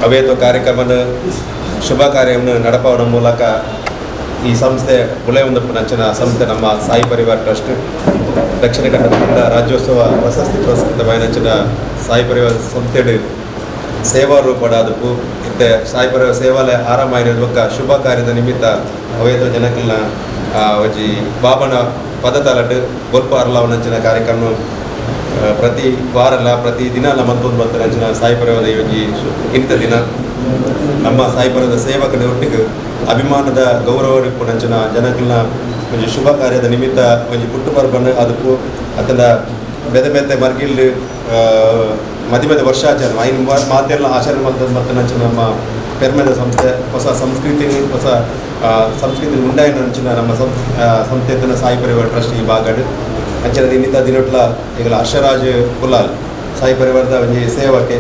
ಅವೇತ ಕಾರ್ಯಕ್ರಮದ ಶುಭ ಕಾರ್ಯವನ್ನು ನಡಪವನ ಮೂಲಕ ಈ ಸಂಸ್ಥೆ ನಂಚಿನ ಸಂಸ್ಥೆ ನಮ್ಮ ಸಾಯಿ ಪರಿವಾರ ಟ್ರಸ್ಟ್ ದಕ್ಷಿಣ ಕನ್ನಡದಿಂದ ರಾಜ್ಯೋತ್ಸವ ಪ್ರಶಸ್ತಿ ಪುರಸ್ಕೃತమైన ಸಾಯಿ ಪರಿವಾರ ಸಂಸ್ಥೆ ಸೇವಾ ರೂಪಡಾದಪ್ಪು ಇತ್ತೆ ಸಾಯಿ ಪರಿವಾರ ಸೇವಾಲಯ ಆರಂಭ ಶುಭ ಕಾರ್ಯದ ನಿಮಿತ್ತ ಅವೇತ ಜನಕಲ್ನ ಒಂಜಿ ಬಾಬನ ಪದತಲಡ್ ಗೊಲ್ಪ ಅರ್ಲಾವನಂಚಿನ ಕಾರ್ಯಕ್ರಮ ಪ್ರತಿ ವಾರಲ ಪ್ರತಿ ದಿನ ಮಂತೊಂದು ಬರ್ತಾರೆ ಸಾಯಿ ಪರಿವಾರದ ಒಂಜಿ ಇಂಥ ದಿನ ನಮ್ಮ ಸಾಯಿ ಪರಿವಾರದ ಸೇವಕರ ಒಟ್ಟಿಗೆ ಅಭಿಮಾನದ ಗೌರವ ನಂಚಿನ ಜನಕಲ್ನ ಒಂಜಿ ಶುಭ ಕಾರ್ಯದ ನಿಮಿತ್ತ ಒಂಜಿ ಪುಟ್ಟು ಬರ್ಬನ್ನು ಅದಕ್ಕೂ ಅತನ ಬೆದೆ ಬೆತ್ತೆ ಮರ್ಗಿಲ್ ಮಧ್ಯಮದ ವರ್ಷಾಚರಣೆ ಐನು ಮಾತೆಲ್ಲ ಆಚರಣೆ ಮತ್ತು ನಂಚಿನ ನಮ್ಮ ಪೆರ್ಮೆದ ಸಂಸ್ಥೆ ಹೊಸ ಸಂಸ್ಕೃತಿ ಉಂಡಾಯಿನ ನಂಚಿನ ನಮ್ಮ ಸಂಸ್ಥೆ ಸಾಯಿ ಪರಿವಾರ ಟ್ರಸ್ಟ್ ಈ ಬಾಗಡ್ ಅಂಚಿನ ಇನ್ನಿತ ದಿನಟ್ಲ ಈಗ ಹರ್ಷರಾಜ್ ಕುಲಾಲ್ ಸಾಯಿ ಪರಿವಾರದ ಒಂಜಿ ಸೇವಕ್ಕೆ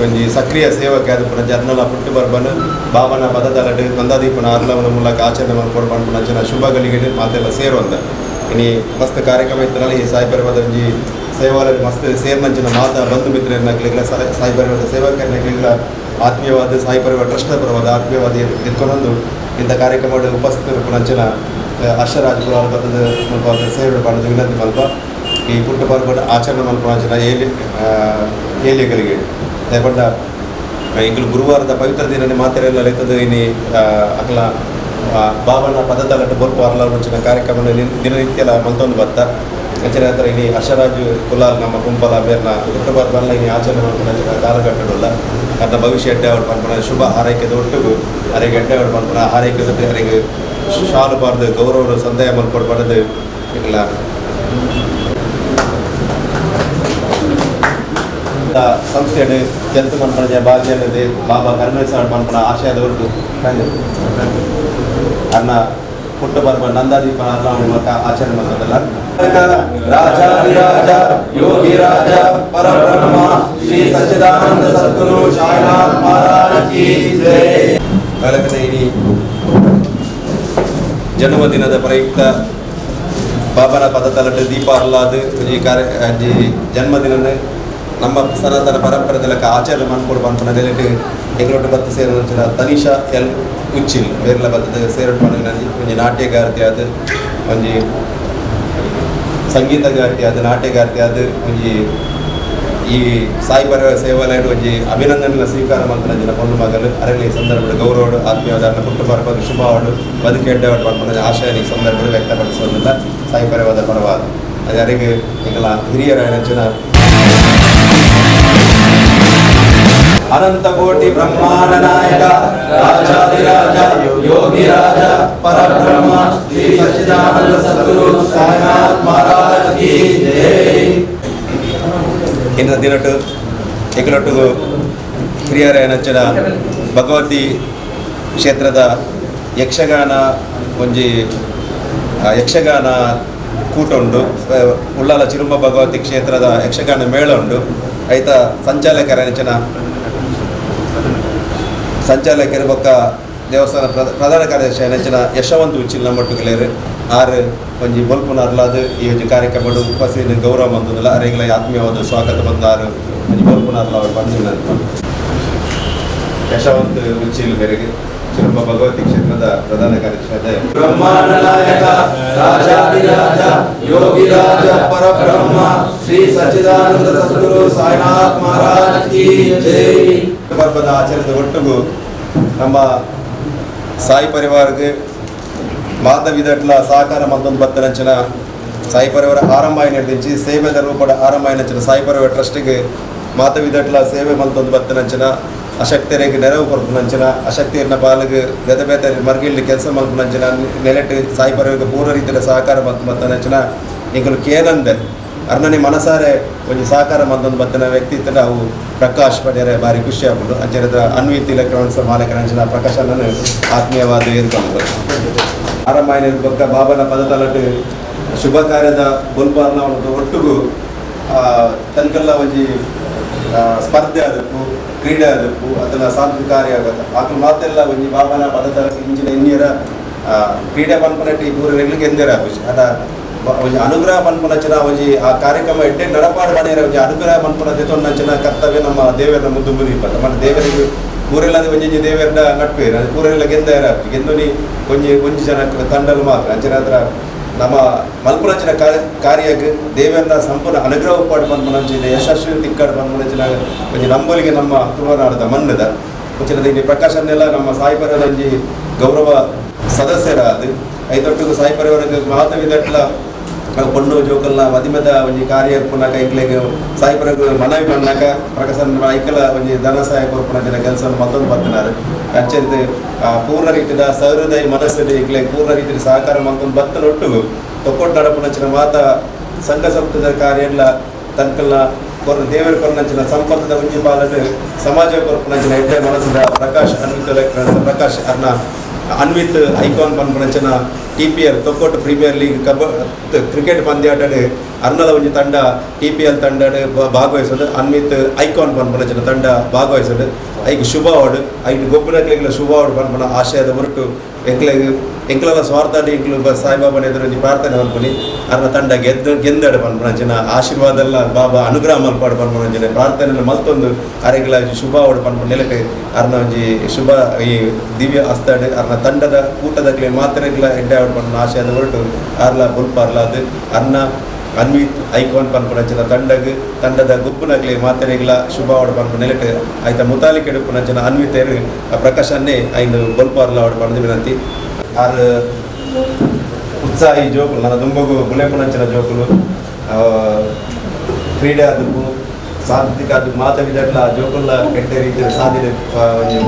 ಒಂಜಿ ಸಕ್ರಿಯ ಸೇವಕ್ಕೆ ಅದು ಪುನಃ ಜರ್ನಲ ಪುಟ್ಟು ಬರ್ಬನ್ ಬಾಬನ ಪದದಲಡ್ ನಂದಾದೀಪನ ಅರ್ಲವನ ಮೂಲಕ ಆಚರಣೆ ಮಾಡ್ಕೊಂಡು ನಂಚಿನ ಶುಭಗಳಿಗೆ ಮಾತೆಲ್ಲ ಸೇರುವಂತ ಇನ್ನು ಮಸ್ತ್ ಕಾರ್ಯಕ್ರಮ ಇತ್ತಲ್ಲ ಈ ಸಾಯಿ ಪರಿವಾರದ ಒಂಜಿ ಸೇವಾಲಯ ಮಸ್ತ್ ಸೇರ್ನಂಚಿನ ಮಾತಾ ಬಂಧು ಮಿತ್ರರನ್ನಾಗಲಿಲ್ಲ ಸಾಯಿ ಪರಿವಾರದ ಸೇವಕರನ್ನಾಗಲಿಲ್ಲ ಆತ್ಮೀಯವಾದ ಸಾಯಿ ಪರಿವಾರ ಟ್ರಸ್ಟ್ನ ಪರವಾದ ಆತ್ಮೀಯವಾದ ಎತ್ಕೊಂಡು ಇಂಥ ಕಾರ್ಯಕ್ರಮದ ಉಪಸ್ಥಿತರು ನಂಚಿನ ಹರ್ಷರಾಜ್ ಕುಲಾಲ್ ಬತ್ತದ ಮುಲ್ಪ ಸೇವೆ ಮಾಡೋದು ವಿನಂತಿ ಮಲ್ಪ ಈ ಪುಟ್ಟ ಪರ್ಬದ ಆಚರಣೆ ಮಲ್ಪ ನಂಚಿನ ಏಲಿಗಳಿಗೆ ದಯಪಂಡ ಈಗಲೂ ಗುರುವಾರದ ಪವಿತ್ರ ದಿನ ಮಾತೆರೆಲ್ಲ ಲೆಕ್ಕದ ಇನ್ನು ಅಕಲ ಬಾಬನ ಪದದಲಟ್ಟು ಬೋರ್ಪು ಅರ್ಲ ನಂಚಿನ ಕಾರ್ಯಕ್ರಮ ದಿನನಿತ್ಯಲ ಮಂತೊಂದು ಬತ್ತ ಅಂಚಿನ ಹತ್ರ ಇನ್ನು ಹರ್ಷರಾಜ್ ಕುಲಾಲ್ ನಮ್ಮ ಗುಂಪಲ ಬೇರ್ನ ಪುಟ್ಟ ಪರ್ಬಲ್ಲ ಇನ್ನು ಆಚರಣೆ ಮಾಡ್ಕೊಂಡು ಕಾಲಘಟ್ಟಡಲ್ಲ ಅದನ್ನ ಭವಿಷ್ಯ ಎಡ್ಡೆ ಅವ್ರು ಮಾಡ್ಕೊಂಡು ಶುಭ ಹಾರೈಕೆದ ಒಟ್ಟಿಗೂ ಅರೆಗೆ ಎಡ್ಡೆ ಅವ್ರು ಮಾಡ್ಕೊಂಡು ಹಾರೈಕೆ ಜೊತೆ ಅರೆಗೆ ಶಾಲು ಬಾರ್ದು ಗೌರವ ಸಂದೇಹ ಮಾಡ್ಕೊಂಡು ಬರೋದು ಇಲ್ಲ ಸಂಸ್ಥೆಯಲ್ಲಿ ಕೆಲಸ ಮಾಡ್ಕೊಂಡು ಭಾಗ್ಯ ಅನ್ನೋದು ಬಾಬಾ ಕರ್ಮೇಶ್ವರ ಮಾಡ್ಕೊಂಡು ಆಶಯದ ಹೊರಟು ಅನ್ನ ಪುಟ್ಟ ಬರ್ಬ ನಂದಾದೀಪ ಮೂಲಕ ಆಚರಣೆ ಮಾಡ್ತದಲ್ಲ ರಾಜಾಧಿರಾಜ ಯೋಗಿ ರಾಜ ಪರಬ್ರಹ್ಮ ಶ್ರೀ ಸಚ್ಚಿದಾನಂದ ಸದ್ಗುರು ಸಾಯಿನಾಥ್ ಮಹಾರಾಜ್ ಕಿ ಜೈ. ಜನ್ಮದಿನದ ಪ್ರಯುಕ್ತ ಬಾಬನ ಪದತಲಟ್ಟು ದೀಪ ಅರ್ಲಾದು ಈ ಜನ್ಮದಿನ ನಮ್ಮ ಸನಾತನ ಪರಂಪರೆದ ಆಚರಣೆ ಮಾಡ್ಕೊಂಡು ಬಂತು ಎಂಗ್ಲೊಟ್ಟು ಬತ್ತು ಸೇರಿದ ತನಿಷಾ ಎಲ್ ಉಚ್ಚಿಲ್ ಬೇರೆಲ್ಲ ಬತ್ತದ ಸೇರಿನ ಒಂಜಿ ನಾಟ್ಯಗಾರ್ತಿ ಅದು ಒಂಜಿ ಸಂಗೀತಗಾರ್ತಿ ಅದು ನಾಟ್ಯಗಾರ್ತಿ ಅದು ಒಂಜಿ ಈ ಸಾಯಿ ಪರಿವಾರ ಸೇವಾಲಯದ ಒಂಜಿ ಅಭಿನಂದನೆ ಸ್ವೀಕಾರ ಮಾಡ್ಕೊಂಡ ಪೊಣ್ಣು ಮಗಲು ಅರಳಿ ಸಂದರ್ಭದ ಗೌರವ ಆತ್ಮೀಯವಾದ ಪುಟ್ಟ ಪರ್ಬದ ಶುಭವಾಡು ಬದುಕೆಡ್ಡವಾಡು ಮಾಡ್ಕೊಂಡು ಆಶಯ ಈ ಸಂದರ್ಭಗಳು ವ್ಯಕ್ತಪಡಿಸೋದಿಲ್ಲ ಸಾಯಿ ಪರಿವಾರದ ಪರವಾದ ಅದು ಯಾರಿಗೆ ಈಗಲ ಹಿರಿಯರ ನೆಚ್ಚಿನ ಅನಂತ ಕೋಟಿ ಬ್ರಹ್ಮಾಂಡ ನಾಯಕ ರಾಜಾಧಿರಾಜ ಯೋಗಿ ರಾಜ ಪರಬ್ರಹ್ಮ ಶ್ರೀ ಸಚ್ಚಿದಾನಂದ ಸದ್ಗುರು ಸಾಯಿನಾಥ್ ಮಹಾರಾಜ್ ಕಿ ಜೈ. ಇಂದು ದಿನಟ್ಟು ಎಗಲೊಟ್ಟಿಗೂ ಹಿರಿಯರ ನೆಚ್ಚಿನ ಭಗವತಿ ಕ್ಷೇತ್ರದ ಯಕ್ಷಗಾನ ಒಂಜಿ ಯಕ್ಷಗಾನ ಕೂಟ ಉಂಡು ಉಳ್ಳಾಲ ಚಿರುಂಬ ಭಗವತಿ ಕ್ಷೇತ್ರದ ಯಕ್ಷಗಾನ ಮೇಳ ಉಂಡು ಐತ ಸಂಚಾಲಕರು ಬೊಕ್ಕ ದೇವಸ್ಥಾನ ಪ್ರಧಾನ ಕಾರ್ಯದರ್ಶಿ ನೆಚ್ಚಿನ ಯಶವಂತ್ ಉಚ್ಚಿಲ್ ನಮ್ಮೊಟ್ಟಿಗೆ ಆರು ಒಂಜಿ ಬೊಲ್ಪುನ ಅರ್ಲಾದು ಈ ಒಂಜಿ ಕಾರ್ಯಕ್ರಮ ಉಪಸ್ಥಿತಿ ಗೌರವ ಬಂದಿಲ್ಲ ಅರೆಗಳ ಆತ್ಮೀಯವಾದ ಸ್ವಾಗತ ಬಂದಾರು ಒಂಜಿ ಬೊಲ್ಪುನ ಅರ್ಲ ಅವರು ಬಂದಿಲ್ಲ ಯಶವಂತ್ ಉಚ್ಚಿಲ್ ಮೇರೆಗೆ ಚಿರುಂಬ ಭಗವತಿ ಕ್ಷೇತ್ರದ ಪ್ರಧಾನ ಕಾರ್ಯದರ್ಶಿ ಬ್ರಹ್ಮಾಂಡ ನಾಯಕ ರಾಜಾಧಿರಾಜ ಯೋಗಿ ರಾಜ ಪರಬ್ರಹ್ಮ ಶ್ರೀ ಸಚ್ಚಿದಾನಂದ ಸದ್ಗುರು ಸಾಯಿನಾಥ್ ಮಹಾರಾಜ್ ಕಿ ಜೈ. ಪರ್ಬದ ಆಚರಣೆದ ಒಟ್ಟಿಗೂ ನಮ್ಮ ಸಾಯಿ ಪರಿವಾರಕ್ಕೆ ಮಾಧವಿದಟ್ಲ ಸಹಕಾರ ಮತ್ತೊಂದು ಬತ್ತನಂಚಿನ ಸಾಯಿ ಪರಿವಾರ ಆರಂಭ ನಿರ್ದಿಸಿ ಸೇವೆದ ರೂಪದ ಆರಂಭ ನಂಚಿನ ಸಾಯಿ ಪರಿವಾರ ಟ್ರಸ್ಟಿಗೆ ಮಾಧವಿದಟ್ಲ ಸೇವೆ ಮತ್ತೊಂದು ಬತ್ತನಂಚಿನ ಅಶಕ್ತರಿಗೆ ನೆರವು ಕೊಡ್ಪುನಂಚಿನ ಅಶಕ್ತಿಯನ್ನ ಪಾಲಿಗೆ ಬೆದ ಬೇತೆ ಮರ್ಗಿಲ್ಲಿ ಕೆಲಸ ಮಲ್ಪುನಂಚಿನ ನೆಲೆಟ್ಟು ಸಾಯಿ ಪರಿವಾರಕ್ಕೆ ಪೂರ್ವ ರೀತಿಯ ಸಹಕಾರ ಮತ್ತನಂಚಿನ ಈಗಲೂ ಕೇನಂದೆ ಅರ್ನನಿ ಮನಸಾರೆ ಒಂಜಿ ಸಹಕಾರ ಮಂದೊಂದು ಬತ್ತನ ವ್ಯಕ್ತಿತ್ವ ನಾವು ಪ್ರಕಾಶ್ ಪಡ್ಯಾರೆ ಭಾರಿ ಖುಷಿ ಆಗ್ಬೋದು ಅಂಚೆರದ ಅನ್ವಿತ್ ಇಲೆಕ್ಟ್ರಾನಿಕ್ಸ್ ಮಾಲಕರಂಚಿನ ಪ್ರಕಾಶನ ಆತ್ಮೀಯವಾದ ಏರ್ಕೊಂಡು ಆರಂಭ ಬೊಕ್ಕ ಬಾಬನ ಪದತಲಟ್ಟು ಶುಭ ಕಾರ್ಯದ ಬೊಲ್ಪಾರ್ನ ಒಟ್ಟಿಗೂ ತನಕೆಲ್ಲ ಒಂಜಿ ಸ್ಪರ್ಧೆ ಅದಕ್ಕೂ ಕ್ರೀಡೆ ಅದಕ್ಕೂ ಅದನ್ನ ಸಾಂಸ್ಕೃತಿಕ ಕಾರ್ಯ ಆಗುತ್ತೆ ಆಕಳು ಮಾತೆಲ್ಲ ಒಂಜಿ ಬಾಬನ ಪದತಲಟ್ಟು ಇಂಚಿನ ಇನ್ನಿಯರ ಕ್ರೀಡೆ ಪನ್ಪನಟ್ಟಿ ಪೂರ ನೆಗ್ಲಿಕ್ಕೆ ಎಂದೇರ ಖುಷಿ ಅದ ಒಂಜಿ ಅನುಗ್ರಹ ಪನ್ಪುನಂಚಿನ ಒಂಜಿ ಆ ಕಾರ್ಯಕ್ರಮ ಎಡ್ಡೆ ನಡಪಾಡು ಬನೇರ ಒಂಜಿ ಅನುಗ್ರಹ ಪನ್ಪುನ ದೆತೊಂದಂಚಿನ ಕರ್ತವ್ಯ ನಮ್ಮ ದೇವರ ಮುದ್ದು ಮುರಿಪದ ಮತ್ತೆ ದೇವರಿಗೆ ಕೂರೆಲ್ಲದ ಒಂಜಿ ದೇವರ ನಟ್ಪೇರು ಅದು ಕೂರೆಲ್ಲ ಗೆಂದ ಗೆಂದುನಿ ಒಂಜಿ ಜನ ತಂಡಲು ಮಾತ್ರ ಅಂಚಿನ ಹತ್ರ ನಮ್ಮ ಮಲ್ಪುನಂಚಿನ ಕಾರ್ಯಕ್ಕೆ ದೇವರ ಸಂಪೂರ್ಣ ಅನುಗ್ರಹ ಉಪ್ಪಾಡು ಪನ್ಪುನಂಚಿನ ಯಶಸ್ವಿ ತಿಕ್ಕಾಡು ಪನ್ಪುನಂಚಿನ ಒಂಜಿ ನಂಬಲಿಗೆ ನಮ್ಮ ತುಳುನಾಡದ ಮಣ್ಣದ ಮುಂಚಿನ ಇಲ್ಲಿ ಪ್ರಕಾಶನ್ನೆಲ್ಲ ನಮ್ಮ ಸಾಯಿ ಪರಿವಾರ ಒಂಜಿ ಗೌರವ ಸದಸ್ಯರ ಅದು ಐದೊಟ್ಟಿಗೂ ಸಾಯಿ ಪರಿವಾರಕ್ಕೆ ಮಾತವಿದಟ್ಲ ಪೊಣ್ಣು ಜೋಕಲ್ನ ಮದಿಮೆದ ಒಂಜಿ ಕಾರ್ಯ ಪುನಕ ಐಕ್ಲೆಗೆ ಸಾಯಿ ಪರಿವಾರ ಮನವಿ ಪನ್ನಕ ಪ್ರಕಾಶನ್ ಐಕಲ ಒಂಜಿ ಧನ ಸಹಾಯ ಕೊರ್ಪುನಂಚಿನ ಕೆಲಸವನ್ನು ಮತ್ತೊಂದು ಬರ್ತಿನಾರು ಅಂಚೆಂದು ಪೂರ್ಣ ರೀತಿಯ ಸಹೃದಯ ಮನಸ್ಸಲ್ಲಿ ಐಕ್ಲೆಗೆ ಪೂರ್ಣ ರೀತಿಯ ಸಹಕಾರ ಮತ್ತೊಂದು ಬತ್ತನೊಟ್ಟಿಗೂ ತೊಕ್ಕೊಟ್ಟು ನಡಪುನಂಚಿನ ಮಾತ ಸಂಘ ಸಂಸ್ಥೆದ ಕಾರ್ಯ ಎಲ್ಲ ತನಕಲ್ನ ದೇವರ ಕೊರನಂಚಿನ ಸಂಪತ್ತದ ಒಂಜಿ ಪಾಲನೆ ಸಮಾಜ ಕೊರಪುನಂಚಿನ ಎಡ್ಡೆ ಮನಸ್ಸಿದ ಪ್ರಕಾಶ್ ಪ್ರಕಾಶ್ ಅರ್ನ ಅನ್ವಿತ್ ಐಕಾನ್ ಪನ್ಪುನಂಚಿನ TPL Thokkottu premier league cricket ಪಂದ್ಯಾಟಡ್ ಅರ್ನದ ಒಂಜಿ ತಂಡ TPL ತಂಡಡ್ ಭಾಗವಹಿಸೋದು ಅನ್ವಿತ್ ಐಕಾನ್ ಪನ್ಪುನಂಚಿನ ತಂಡ ಭಾಗವಹಿಸೋದು ಐಕ್ ಶುಭ ಅವಾರ್ಡ್ ಐಕ್ ಗೊಬ್ಬರಕ್ಲೆಗ್ಲ ಶುಭ ಅವಾರ್ಡ್ ಪನ್ಪುನ ಆಶಯದ ಹೊರಟು ಎಂಕ್ಲೆಲ್ಲ ಸ್ವಾರ್ಥಾಡಿ ಎಂಕ್ಲು ಸಾಯಿಬಾಬನ ಎದುರು ಪ್ರಾರ್ಥನೆ ಪನ್ಪುನಿ ಅರ್ನ ತಂಡ ಗೆಂದಡು ಪನ್ಪುನಂಚಿನ ಆಶೀರ್ವಾದ ಎಲ್ಲ ಬಾಬಾ ಅನುಗ್ರಹ ಮಲ್ಪಾಡು ಪನ್ಪುನಂಚಿನ ಪ್ರಾರ್ಥನೆ ಮಲ್ತೊಂದು ಅರೆಗ್ಲ ಶುಭ ಅವಾರ್ಡ್ ಪನ್ಪುನ ನೆಲಕ್ಕೆ ಅರ್ನ ಒಂಜಿ ಶುಭ ಈ ದಿವ್ಯ ಹಸ್ತಡ್ ಅರ್ನ ತಂಡದ ಕೂಟದಕ್ಲೆ ಮಾತ್ರೆಗ್ಲ ಎಡ್ಡೆ ಅವಾರ್ಡ್ ಪನ್ಪುನ ಆಶಯದ ಹೊರಟು ಅರ್ಲ ಬುಲ್ಪಾರ್ಲ ಅದು ಅರ್ನ ಅನ್ವಿತ್ ಐಕಾನ್ ಪನ್ಪುನಂಚಿನ ತಂಡದ ಗುಂಪುನಗ್ಲಿ ಮಾತೆರೆಗ್ಲ ಶುಭ ಅವಾರ್ಡ್ ಪನ್ಪು ನೆಲಟ್ ಆಯ್ತ ಮುತಾಲಿಕೆ ಎಡುಪುನಂಚಿನ ಅನ್ವಿತೇರು ಪ್ರಕಾಶನ್ನೇ ಐದು ಬೊಲ್ಪಾರ್ಲ ಅವಾರ್ಡ್ ಪಡೆದು ವಿನಂತಿ ಆರು ಉತ್ಸಾಹಿ ಜೋಕುಲು ನನ್ನ ದುಂಬಗು ಗುಳೆಪುನಂಚಿನ ಜೋಕುಲು ಕ್ರೀಡೆ ಅದಕ್ಕೂ ಸಾಂಸ್ಕೃತಿಕ ಅದಕ್ಕೆ ಮಾತಾಡಿದಟ್ಲ ಜೋಕುಲ್ಲ ಕೆಟ್ಟ ರೀತಿಯ ಸಾಧಿದೆ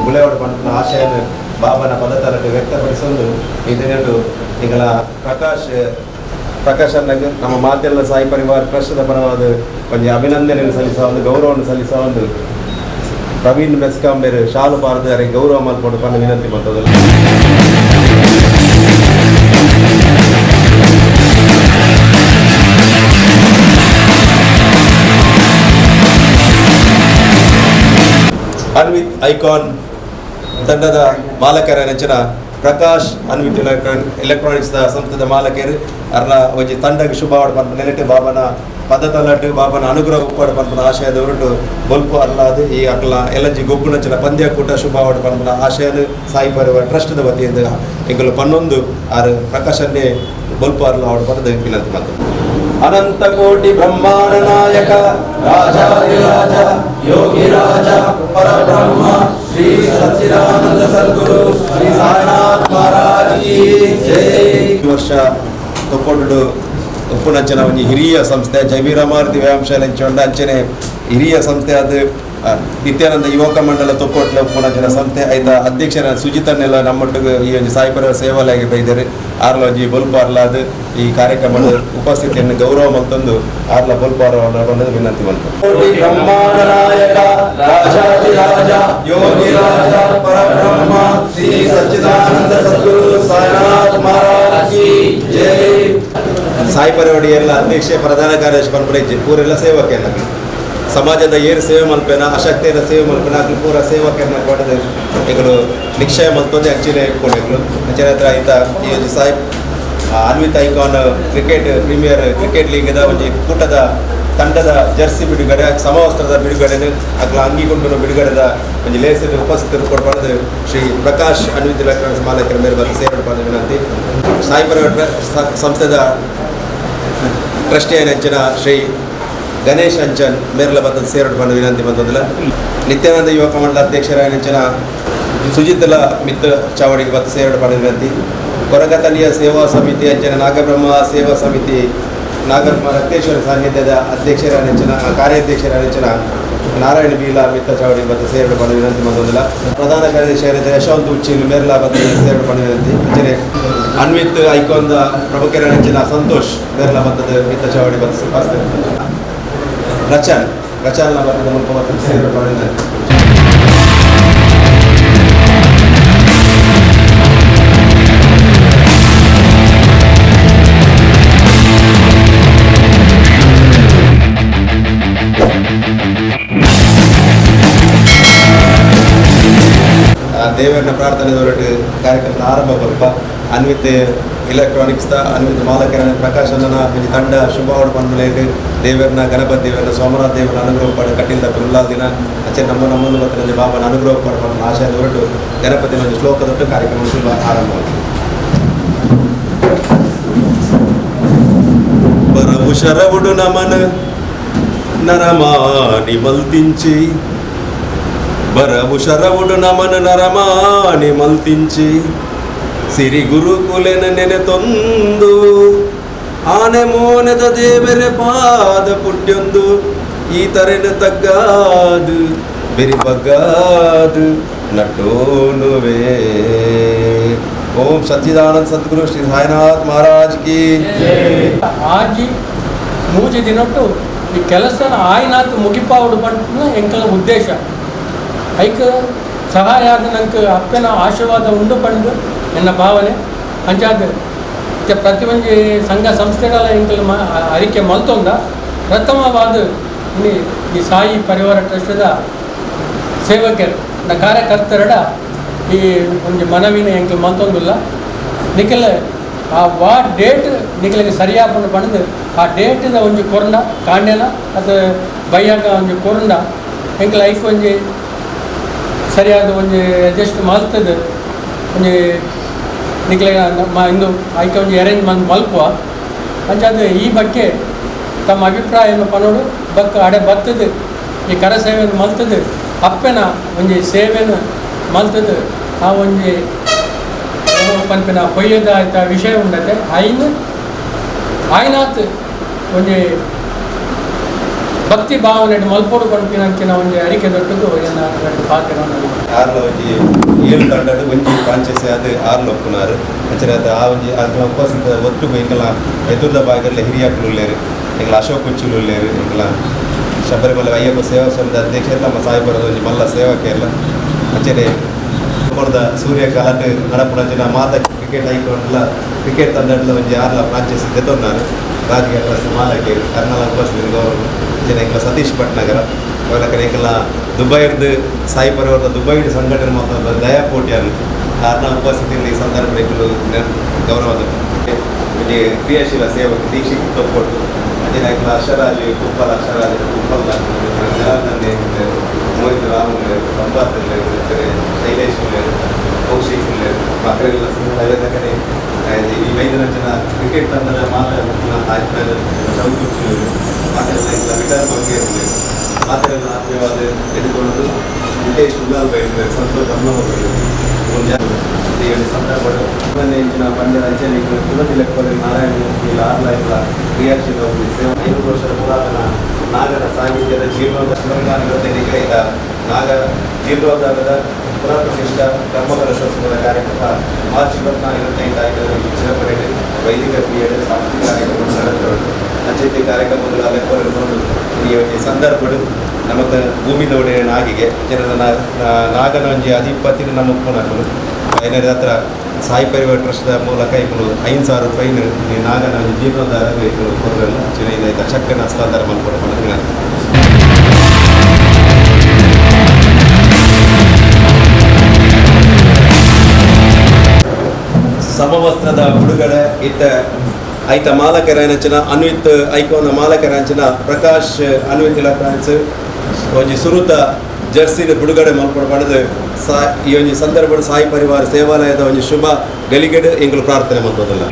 ಗುಳೆ ಅವಾರ್ಡ್ ಪನ್ಪುನ ಆಶಯನ ಬಾಬನ ಪದತಲಕ್ಕೆ ವ್ಯಕ್ತಪಡಿಸೋದು ಇದನ್ನೆರಡು ಈಗಲ ಪ್ರಕಾಶನ್ಗೆ ನಮ್ಮ ಮಾತೆಲ್ಲ ಸಾಯಿ ಪರಿವಾರ ಟ್ರಸ್ಟ್ದ ಪರವಾದ ಒಂದು ಅಭಿನಂದನೆಯನ್ನು ಸಲ್ಲಿಸುವ ಒಂದು ಗೌರವವನ್ನು ಸಲ್ಲಿಸುವ ಒಂದು ಪ್ರವೀಣ್ ಮೆಸ್ಕಾಂಬೇರು ಶಾಲು ಪಾರದಾರೆ ಗೌರವ ಮಾಡಿಕೊಂಡು ಪನ್ನ ವಿನಂತಿ ಮಾಡ್ತದಲ್ಲ. ಅನ್ವಿತ್ ಐಕಾನ್ ತಂಡದ ಮಾಲಕರ ನೆಚ್ಚಿನ ಪ್ರಕಾಶ್ ಅನ್ವಿತ್ ಎಲೆಕ್ಟ್ರಾನಿಕ್ಸ್ ಸಂಸ್ಥೆದ ಮಾಲಕರು ಅರ್ನ ಒಂಜಿ ತಂಡಕ್ಕೆ ಶುಭ ಅವಾರ್ಡ್ ಪನ್ಪು ನೆಲೆಟ್ಟು ಬಾಬನ ಪದತಲಟ್ಟು ಬಾಬನ ಅನುಗ್ರಹ ಉಪ್ಪಾಡು ಪನ್ಪುನ ಆಶಯದ ಹೊರಟು ಬೊಲ್ಪು ಅರ್ಲಾದು ಈ ಅಕ್ಲ ಎಲ್ಲಂಜಿ ಗೊಬ್ಬುನಂಚಿನ ಪಂದ್ಯಕೂಟ ಶುಭ ಅವಾರ್ಡ್ ಪನ್ಪುನ ಆಶಯನು ಸಾಯಿ ಪರಿವಾರ ಟ್ರಸ್ಟ್ದ ವತಿಯಿಂದ ಎಂಕಲು ಪನ್ನೊಂದು ಆರು ಪ್ರಕಾಶನ್ನೇ ಬೊಲ್ಪು ಅರ್ಲ ಅವಾರ್ಡ್ ಪಡೆದು ವಿನಂತಿ ಮತ್ತು ಅನಂತ ಕೋಟಿ ಬ್ರಹ್ಮಾಂಡ ನಾಯಕ ರಾಜಾಧಿರಾಜ ಯೋಗಿ ರಾಜ ಪರಬ್ರಹ್ಮ ಶ್ರೀ ಸಚ್ಚಿದಾನಂದ ಸದ್ಗುರು ಶ್ರೀ ಸಾಯಿನಾಥ್ ಮಹಾರಾಜ್ ಕಿ ಜೈ. ಈ ವರ್ಷ ತೊಕ್ಕೊಂಡು ಉಪ್ಪುನಂಚನ ಒಂಜಿ ಹಿರಿಯ ಸಂಸ್ಥೆ ಜೈವೀರಮಾರುತಿ ವ್ಯಾಯಾಮಶಾಲೆ ಅಂಚೊಂಡ ಅಂಚನೆ ಹಿರಿಯ ಸಂಸ್ಥೆ ಅದು ನಿತ್ಯಾನಂದ ಯುವಕ ಮಂಡಲ ತೊಕ್ಕೊಟ್ಲ ಉಪ್ಪುನಂಚನ ಸಂಸ್ಥೆ ಐದ ಅಧ್ಯಕ್ಷರ ಸುಜಿತನ್ನೆಲ್ಲ ನಮ್ಮೊಟ್ಟಿಗೆ ಈ ಒಂದು ಸಾಯಿ ಪರಿವಾರ ಸೇವಾಲಯಗೆ ಬೈದರೆ ಆರ್ಲ ಒಂಜಿ ಬೊಲ್ಪಾರ್ಲ ಅದು ಈ ಕಾರ್ಯಕ್ರಮದ ಉಪಸ್ಥಿತಿಯನ್ನು ಗೌರವ ಮತ್ತೊಂದು ಆರ್ಲ ಬೊಲ್ಪಾರ ಬಂದು ವಿನಂತಿ ಬಂತು. ಬ್ರಹ್ಮಾಂಡ ನಾಯಕ ರಾಜಾಧಿರಾಜ ಯೋಗಿ ರಾಜ ಪರಬ್ರಹ್ಮ ಶ್ರೀ ಸಚ್ಚಿದಾನಂದ ಸದ್ಗುರು ಸಾಯಿನಾಥ್ ಮಹಾರಾಜ್ ಕಿ ಜೈ. ಸಾಯಿ ಪರಿವಾಡಿ ಎಲ್ಲ ಅಧ್ಯಕ್ಷ ಪ್ರಧಾನ ಕಾರ್ಯದರ್ಶಿ ಪನ್ಪುನ ಪೂರೆಲ್ಲ ಸೇವಕ ಸಮಾಜದ ಏರು ಸೇವೆ ಮಲ್ಪೇನ ಅಶಕ್ತಿಯ ಸೇವೆ ಮಲ್ಪೇನ ಅದು ಪೂರ ಸೇವಕರನ್ನ ಪಡೆದು ಈಗಲು ನಿಕ್ಷಯ ಮಲ್ತೊಂದೇ ಅಂಚಿನ ಇಟ್ಕೊಂಡಿದ್ರು ಅಂಚಿನ ಹತ್ರ ಆಯ್ತಾ ಈ ಒಂದು Sai Anvith icon cricket premier cricket ಲೀಗ್ದ ಒಂದು ಕೂಟದ ತಂಡದ ಜರ್ಸಿ ಬಿಡುಗಡೆ ಸಮವಸ್ತ್ರದ ಬಿಡುಗಡೆನು ಅಗ್ಲ ಅಂಗಿಗೊಂಡು ಬಿಡುಗಡೆದ ಒಂದು ಲೇಸಿದ ಉಪಸ್ಥಿತರು ಕೊಡ್ಬಾರ್ದು ಶ್ರೀ ಪ್ರಕಾಶ್ ಅನ್ವಿತ್ ಎಲೆಕ್ಟ್ರಾನಿಕ್ಸ್ ಮಾಲಕರ ಮೇಲೆ ಬಂದು ಸೇವೆ ಪಡೆದ ವಿನಂತಿ. ಸಾಯಿ ಪರಿವಾರ ಸಂಸ್ಥೆದ ಟ್ರಸ್ಟಿಯ ನೆಚ್ಚಿನ ಶ್ರೀ ಗಣೇಶ್ ಅಂಚನ್ ಮೇರೆಲ್ಲ ಬಂದದ್ದು ಸೇರೋಡು ಬಂದು ವಿನಂತಿ ಬಂದದಿಲ್ಲ. ನಿತ್ಯಾನಂದ ಯುವಕ ಮಂಡಲ ಅಧ್ಯಕ್ಷರ ನೆಚ್ಚಿನ ಸುಜಿತಲ ಮಿತ್ರ ಚಾವಡಿಗೆ ಬಂದು ಸೇರೋಡು ಬಂದ ವಿನಂತಿ. ಕೊರಗತಲಿಯ ಸೇವಾ ಸಮಿತಿ ಅಂಚನ ನಾಗಬ್ರಹ್ಮ ಸೇವಾ ಸಮಿತಿ ನಾಗಬ್ರಹ್ಮ ರಕ್ತೇಶ್ವರ ಸಾನ್ನಿಧ್ಯದ ಅಧ್ಯಕ್ಷರ ನೆಚ್ಚಿನ ಕಾರ್ಯಾಧ್ಯಕ್ಷರ ನೆಚ್ಚಿನ ನಾರಾಯಣ ಬೀಲಾ ಮಿತ್ರ ಚಾವಡಿಗೆ ಬಂದು ಸೇರೋಡು ಬಂದು ವಿನಂತಿ ಬಂದದಿಲ್ಲ. ಪ್ರಧಾನ ಕಾರ್ಯದರ್ಶಿ ಯಶವಂತ್ ಉಚ್ಚಿಲ್ ಮೇರೆಲ್ಲ ಬಂದು ಸೇರೋಡು ಬಂದ ವಿನಂತಿ. ಅಂಚನೆ ಅನ್ವಿತ್ ಐಕಾನ್ದ ಪ್ರಮುಖರ ನೆಚ್ಚಿನ ಸಂತೋಷ್ ಮೇರೆಲ್ಲ ಬಂದದ್ದು ಮಿತ್ರ ಚಾವಡಿ ಬಂದು ರಚನ ಬರ್ತದೆ ಮುಲ್ಪ ಮತ್ತು ಸೇರೋಡು ಬಂದ ವಿನಂತಿ. ದೇವರನ್ನ ಪ್ರಾರ್ಥನೆ ಹೊರಟು ಕಾರ್ಯಕ್ರಮದ ಆರಂಭ ಬಲ್ಪ ಅನ್ವಿತ್ ಇಲೆಕ್ಟ್ರಾನಿಕ್ಸ್ ಅನ್ವಿತ್ ಮಾಲಕರನ್ನ ಪ್ರಕಾಶ್ ಅಣ್ಣನ ಒಂದು ತಂಡ ಶುಭವಾಡ ಬಂದ್ಮೇಲೆ ದೇವರನ್ನ ಗಣಪತಿ ದೇವರನ್ನ ಸೋಮನಾಥ್ ದೇವರನ್ನ ಅನುಗ್ರಹ ಪಡ ಕಟ್ಟಿಲ್ದ ಉಲ್ಲಾದ ದಿನ ಅಚ್ಚೆ ನಮ್ಮನ್ನು ಬರ್ತಾರೆ ಬಾಬನ ಅನುಗ್ರಹ ಪಡ್ಕೊಂಡು ಆಶಯ ಹೊರಟು ಗಣಪತಿನ ಒಂದು ಶ್ಲೋಕದೊಟ್ಟು ಕಾರ್ಯಕ್ರಮ ಶುಭ ಆರಂಭವಾಗಿದೆ. బరవు శరవుడు నమన నరమాని మల్తించి బరవు శరవుడు నమన నరమాని మల్తించి ಸಿರಿ ಗುರುಕುಲೆನ ನೆನೆತೊಂದು ಆನೆ ಮೋನೆದ ದೇವರೆ ಪಾದ ಪುಟ್ಯೊಂದು ಈ ತರೆನ ತಗ್ಗಾದು ಬೆರಿ ಬಗ್ಗಾದು ನಟೋನುವೆ. ओम सच्चिदानंद सद्गुरु श्री साईनाथ महाराज की ಆಜಿ ಮೂಜಿ ದಿನೊಟ್ಟು ಈ ಕೆಲಸನ ಆಯ್ನಾತ್ ಮುಗಿಪಾವಡು ಬಂಟ ಎಂಕಲ ಉದ್ದೇಶ ಐಕ ಸಹಾಯ ಆದ ನಂಗೆ ಅಪ್ಪನ ಆಶೀರ್ವಾದ ಉಂಡು ಪಂಡು ಎನ್ನ ಭಾವನೆ ಅಂಚಾದ ಪ್ರತಿ ಒಂಜಿ ಸಂಘ ಸಂಸ್ಥೆಗಳ ಎಂಕಲ್ ಅರಿಕೆ ಮಲ್ತೊಂದ ಪ್ರಥಮವಾದ ಈ ಸಾಯಿ ಪರಿವಾರ ಟ್ರಸ್ಟದ ಸೇವಕರು ಕಾರ್ಯಕರ್ತರಡ ಈ ಒಂದು ಮನವಿನ ಎಂಕಲ್ ಮಲ್ತೊಂದಿಲ್ಲ ನಿಖಿಲ ಆ ಡೇಟ್ ನಿಖಿಲಿಗೆ ಸರಿಯಾಗಿ ಪಡೆದು ಆ ಡೇಟಿದ ಒಂದು ಕೊರಂಡ ಕಾಂಡ್ಯನ ಅದು ಬೈಯಾಗ ಒಂದು ಕೊರಂಡ ಎಂಕಲ್ ಐಕ್ ಒಂಜಿ ಸರಿಯಾದ ಒಂದು ಅಡ್ಜಸ್ಟ್ ಮಲ್ತದ ಒಂದು ನಿಖಿಲಿಗೆ ಇಂದು ಐಕ ಒಂದು ಅರೇಂಜ್ಮೆಂಟ್ ಮಲ್ಪುವ ಅಂಚಾದ ಈ ಬಗ್ಗೆ ತಮ್ಮ ಅಭಿಪ್ರಾಯವನ್ನು ಪನೋಡು ಬಕ್ಕ ಅಡೆ ಬರ್ತದೆ ಈ ಕರ ಸೇವೆಯನ್ನು ಮಲ್ತದೆ ಅಪ್ಪನ ಒಂದು ಸೇವೆಯನ್ನು ಮಲ್ತದೆ ಆ ಒಂದು ಪಂಪಿನ ಪೊಯ್ಯದ ಆಯ್ತ ವಿಷಯ ಉಂಡತೆ ಆಯ್ನಾತ್ ಒಂದು ಭಕ್ತಿ ಭಾವನೆ ಮಲ್ಪೋಡು ಪಂಪಿನಂಚಿನ ಒಂದು ಅರಿಕೆ ದೊಡ್ಡದು ಪಾತ್ರ ಆರ್ಲ ಒಂಜಿ 7 ತಂಡಡು ಒಂಜಿ ಪಾಂಚೆಸೆ ಅದು ಆರ್ಲ ಒಪ್ಪುನಾರು ಅಂಚನೆ ಅದು ಆ ಒಂಜಿ ಅದನ್ನ ಉಪವಾಸದ ಒಟ್ಟು ಎಂಕಲ ಎದುರ್ದ ಭಾಗದಲ್ಲಿ ಹಿರಿಯಕ್ಕಳು ಉಳ್ಳೇರು ಎಂಕಲ ಅಶೋಕ್ ಕುಚ್ಚುಲು ಉಳ್ಳೇರು ಎಂಕಲ ಶಬರಿಮಲೆ ಅಯ್ಯಪ್ಪ ಸೇವಾ ಸಂಘದ ಅಧ್ಯಕ್ಷರು ನಮ್ಮ ಸಾಯಿಬರದ ಒಂಜಿ ಮಲ್ಲ ಸೇವಕರೆಲ್ಲ ಅಂಚನೆ ಸೂರ್ಯ ಕಾಲಟ್ ನಡಪುಣಂಚಿನ ಮಾತ ಕ್ರಿಕೆಟ್ ಐಕೊಂಡ್ಲ ಕ್ರಿಕೆಟ್ ತಂಡಡ್ಲ ಒಂಜಿ ಆರ್ಲ ಪ್ರಾಂಚೆಸ್ ಗೆತ್ತೊಂದಾರು ರಾಜಕೀಯ ಪ್ಲಸ್ ಮಾಲಕ್ಕೆ ಕರ್ನಾಲ ಉಪಸ್ಥಿತಿ ಗೌರವ ಜನ ಎಂಕಲ ಸತೀಶ್ ಭಟ್ನಗರ ಅವಲಕ್ಕನ ಎಂಕಲ ದುಬೈರ್ದು ಸಾಯಿ ಪರಿವಾರದ ದುಬೈಡ್ ಸಂಘಟನೆ ಮತ್ತು ದಯಾ ಪೋಟಿಯನ್ನು ಆರ್ನ ಉಪಸ್ಥಿತಿಯಲ್ಲಿ ಈ ಸಂದರ್ಭಗಳು ಗೌರವದ ಒಂಜಿ ಕ್ರಿಯಾಶೀಲ ಸೇವಕ ದೀಕ್ಷಿತ್ ತೊಕ್ಕೊಟ್ಟು ಅದೇ ಎಂಕಲ ಅಕ್ಷರಾಜ್ ಕುಪ್ಪಲ್ ಜನಾರ್ದನ್ ಮೋಹಿತ್ ರಾಮ್ ಸಂಪಾತ್ ಶೈಲೇಶ್ ಕೌಶಿಕ್ ಮಕ್ಕಳೆಲ್ಲ ಕಡೆ ಈ ವೈದ್ಯರಂಜನ ಕ್ರಿಕೆಟ್ ತಂಡದ ಮಾತಾಡ ಚೌಕುಚ್ಚು ಮಾತೆಲ್ಲ ವಿಟಾರ್ ಬಗ್ಗೆ ಮಾತೆಲ್ಲ ಆತ್ಮೀಯವಾದ ಎದುಕೊಳ್ಳೋದು ವಿಟೇಶ್ ಉಲ್ಲಾಲ್ ಬೈತಾರೆ ಸಂತೋಷ್ ಈ ಸಂದರ್ಭಗಳು ಇಂಚಿನ ಪಂದ್ಯದ ಅಂಚನೆ ತುಳಸಿ ಲೆಕ್ಕದಲ್ಲಿ ನಾರಾಯಣ ಮೂರ್ತಿ ಲಾರ್ಲ ಇಲ್ಲ ಕ್ರಿಯಾಶೀಲ ಸೇವೆ 5 ವರ್ಷದ ಪುರಾತನ ನಾಗರ ಸಾಹಿತ್ಯದ ಜೀರ್ಣೋದ್ಧಾರಕ್ಕೆ ನಾಗ ಜೀರ್ಣೋದ್ಧಾರದ ಪುನಃಪ್ರತಿಷ್ಠ ಧರ್ಮಕಲಶೋತ್ಸವದ ಕಾರ್ಯಕ್ರಮ ಮಾರ್ಚ್ 24-25 ಚಿರಪಡೆಗೆ ವೈದಿಕ ಕ್ರಿಯೆಯಲ್ಲಿ ಸಾಂಸ್ಕೃತಿಕ ಕಾರ್ಯಕ್ರಮ ನಡೆದರು. ಅಂಚೆ ಕಾರ್ಯಕ್ರಮಗಳು ಅಲೆಕೊಂಡು ಈ ಸಂದರ್ಭಗಳು ನಮಗೆ ಭೂಮಿ ನೋಡೆ ನಾಗಿಗೆ ಜನರ ನಾಗನ ಒಂಜಿ ಅಧಿಪತಿನ ನಮ್ಮ ಉಪ್ಪುನಗಳು ಏನಾರ ಹತ್ರ ಸಾಯಿ ಪರಿವಾರ ಟ್ರಸ್ಟ್ದ ಮೂಲಕ ఇప్పుడు 5,000 ರೂಪಾಯಿನ ನಾಗನ ಜೀರ್ಣೋದ್ಧಾರ ఇప్పుడు ಕೊರಲ್ಲ ಚಿನ್ನೈದ ಚಕ್ಕನ ಹಸ್ತಾಂತರ ಮಾಡ್ಕೊಂಡು ಸಮವಸ್ತ್ರದ ಬಿಡುಗಡೆ ಇತ್ತ ಐತ ಮಾಲಕರಂಚನ ಅನ್ವಿತ್ ಐಕೋನ ಮಾಲಕರಂಚನ ಪ್ರಕಾಶ್ ಅನ್ವಿತ್ ಇಲೆಕ್ಟ್ರಾನಿಕ್ಸ್ ಒಂಜಿ ಸುರುತ ಜರ್ಸಿನ ಬಿಡುಗಡೆ ಮಾಡ್ಕೊಂಡು ಈ ಒಂದು ಸಂದರ್ಭ ಸಾಯಿ ಪರಿವಾರ ಸೇವಾಲಯದ ಒಂದು ಶುಭ ಗಳಿಗೆಡು ಎಂಗಳು ಪ್ರಾರ್ಥನೆ ಮಾಡ್ಬೋದಲ್ಲ.